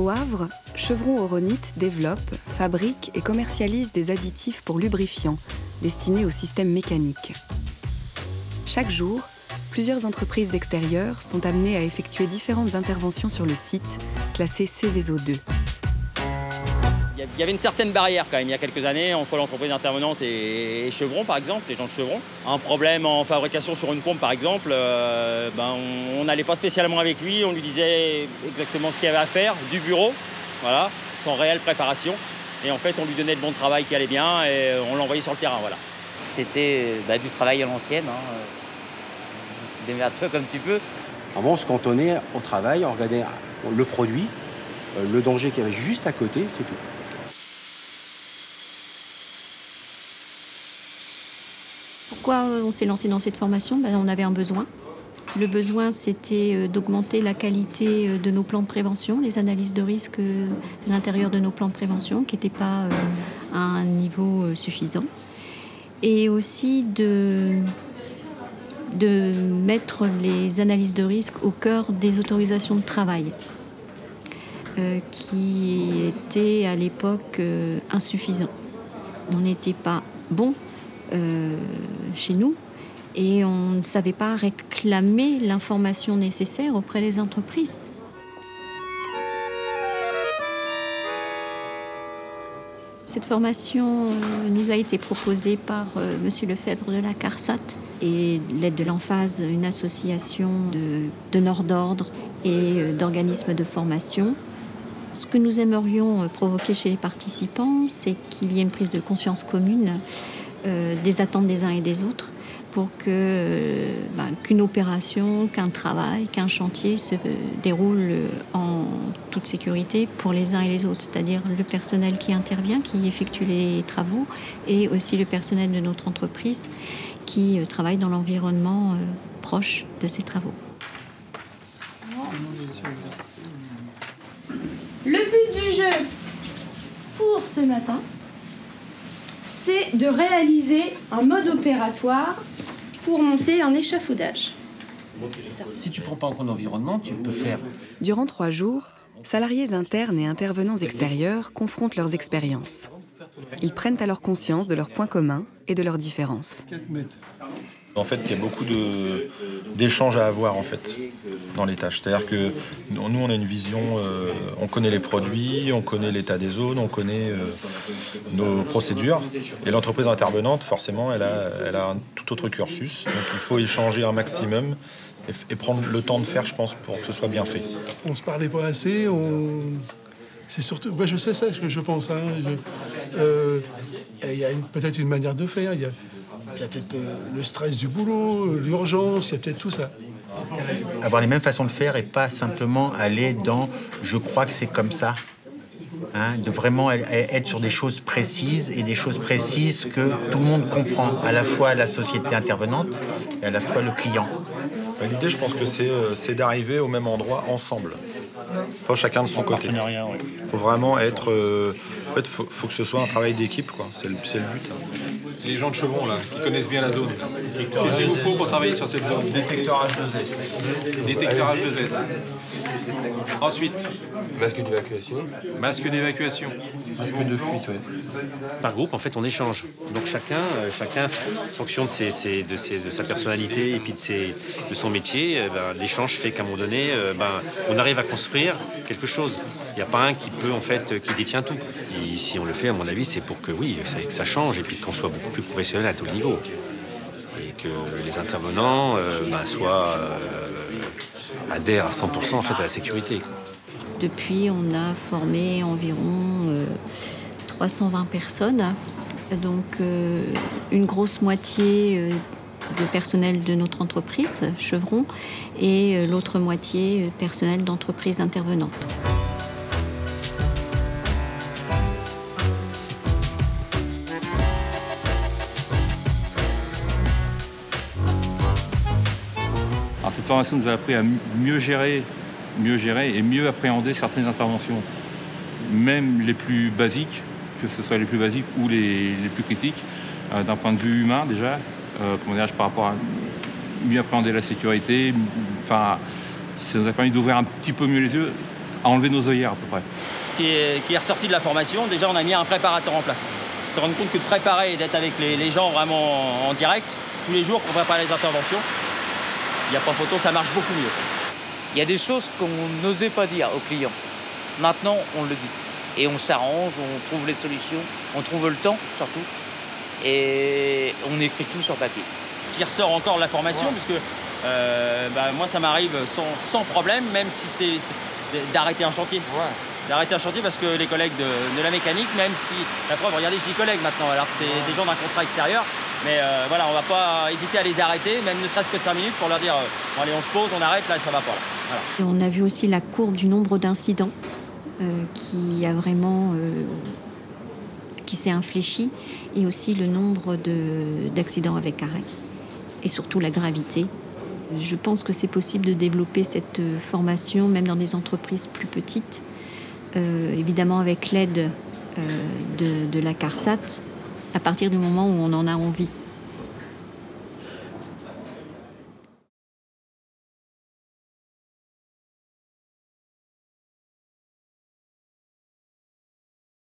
Au Havre, Chevron Oronite développe, fabrique et commercialise des additifs pour lubrifiants destinés aux systèmes mécaniques. Chaque jour, plusieurs entreprises extérieures sont amenées à effectuer différentes interventions sur le site, classé Céveso 2. Il y avait une certaine barrière quand même il y a quelques années entre l'entreprise intervenante et Chevron par exemple, les gens de Chevron. Un problème en fabrication sur une pompe par exemple, on n'allait pas spécialement avec lui, on lui disait exactement ce qu'il y avait à faire, du bureau, voilà, sans réelle préparation. Et en fait on lui donnait le bon travail qui allait bien et on l'envoyait sur le terrain. Voilà. C'était du travail à l'ancienne, démerde-toi comme tu peux. Avant on se cantonnait au travail, on regardait le produit, le danger qu'il y avait juste à côté, c'est tout. Pourquoi on s'est lancé dans cette formation ? On avait un besoin. Le besoin, c'était d'augmenter la qualité de nos plans de prévention, les analyses de risque à l'intérieur de nos plans de prévention, qui n'étaient pas à un niveau suffisant. Et aussi de mettre les analyses de risque au cœur des autorisations de travail, qui étaient à l'époque insuffisants. On n'était pas bon chez nous et on ne savait pas réclamer l'information nécessaire auprès des entreprises. Cette formation nous a été proposée par Monsieur Lefebvre de la CARSAT et l'aide de l'Emphase, une association de donneurs d'ordre et d'organismes de formation. Ce que nous aimerions provoquer chez les participants, c'est qu'il y ait une prise de conscience commune des attentes des uns et des autres pour qu'une opération, qu'un travail, qu'un chantier se déroule en toute sécurité pour les uns et les autres, c'est-à-dire le personnel qui intervient, qui effectue les travaux et aussi le personnel de notre entreprise qui travaille dans l'environnement proche de ces travaux. Le but du jeu pour ce matin, c'est de réaliser un mode opératoire pour monter un échafaudage. Si tu ne prends pas en compte l'environnement, tu peux faire... Durant 3 jours, salariés internes et intervenants extérieurs confrontent leurs expériences. Ils prennent alors conscience de leurs points communs et de leurs différences. En fait, il y a beaucoup d'échanges à avoir en fait, dans les tâches. C'est-à-dire que nous, on a une vision, on connaît les produits, on connaît l'état des zones, on connaît nos procédures. Et l'entreprise intervenante, forcément, elle a un tout autre cursus. Donc il faut échanger un maximum et prendre le temps de faire, je pense, pour que ce soit bien fait. On ne se parlait pas assez, c'est surtout... Moi, je sais ça, ce que je pense. Il y a peut-être une manière de faire, il y a peut-être le stress du boulot, l'urgence, il y a peut-être tout ça. Avoir les mêmes façons de faire et pas simplement aller dans « je crois que c'est comme ça ». De vraiment être sur des choses précises et des choses précises que tout le monde comprend, à la fois la société intervenante et à la fois le client. L'idée, je pense que c'est d'arriver au même endroit ensemble, pas chacun de son côté. Il faut vraiment être... En fait, faut que ce soit un travail d'équipe, quoi. C'est le but. Les gens de Chevron, là, qui connaissent bien la zone. Qu'est-ce qu'il vous faut pour travailler sur cette zone? Détecteur H2S. Détecteur H2S. Ensuite, masque d'évacuation. Masque d'évacuation. Masque de fuite, oui. Par groupe, en fait, on échange. Donc chacun fonction de sa personnalité et puis de son métier, l'échange fait qu'à un moment donné, on arrive à construire quelque chose. Il n'y a pas un qui peut, en fait, qui détient tout. Et si on le fait, à mon avis, c'est pour que, oui, que ça change et puis qu'on soit beaucoup plus professionnel à tous les niveaux. Et que les intervenants adhèrent à 100% en fait, à la sécurité. Depuis, on a formé environ 320 personnes, donc une grosse moitié de personnel de notre entreprise, Chevron, et l'autre moitié personnel d'entreprises intervenantes. Alors, cette formation nous a appris à mieux gérer et mieux appréhender certaines interventions, même les plus basiques, que ce soit les plus basiques ou les plus critiques, d'un point de vue humain déjà, par rapport à mieux appréhender la sécurité. Enfin, ça nous a permis d'ouvrir un petit peu mieux les yeux. à enlever nos œillères à peu près. Ce qui est ressorti de la formation, déjà on a mis un préparateur en place. On s'est rendu compte que de préparer et d'être avec les gens vraiment en direct, tous les jours pour préparer les interventions, il n'y a pas photo, ça marche beaucoup mieux. Il y a des choses qu'on n'osait pas dire aux clients. Maintenant, on le dit. Et on s'arrange, on trouve les solutions, on trouve le temps surtout. Et on écrit tout sur papier. Ce qui ressort encore de la formation, puisque moi ça m'arrive sans problème, même si c'est d'arrêter un chantier. D'arrêter un chantier parce que les collègues de la mécanique, même si, la preuve, regardez, je dis collègues maintenant, alors que c'est des gens d'un contrat extérieur, mais voilà, on va pas hésiter à les arrêter, même ne serait-ce que 5 minutes pour leur dire allez, on se pose, on arrête, là, ça va pas. Là. Voilà. On a vu aussi la courbe du nombre d'incidents qui a vraiment qui s'est infléchi, et aussi le nombre d'accidents avec arrêt, et surtout la gravité. Je pense que c'est possible de développer cette formation même dans des entreprises plus petites, évidemment avec l'aide de la CARSAT, à partir du moment où on en a envie.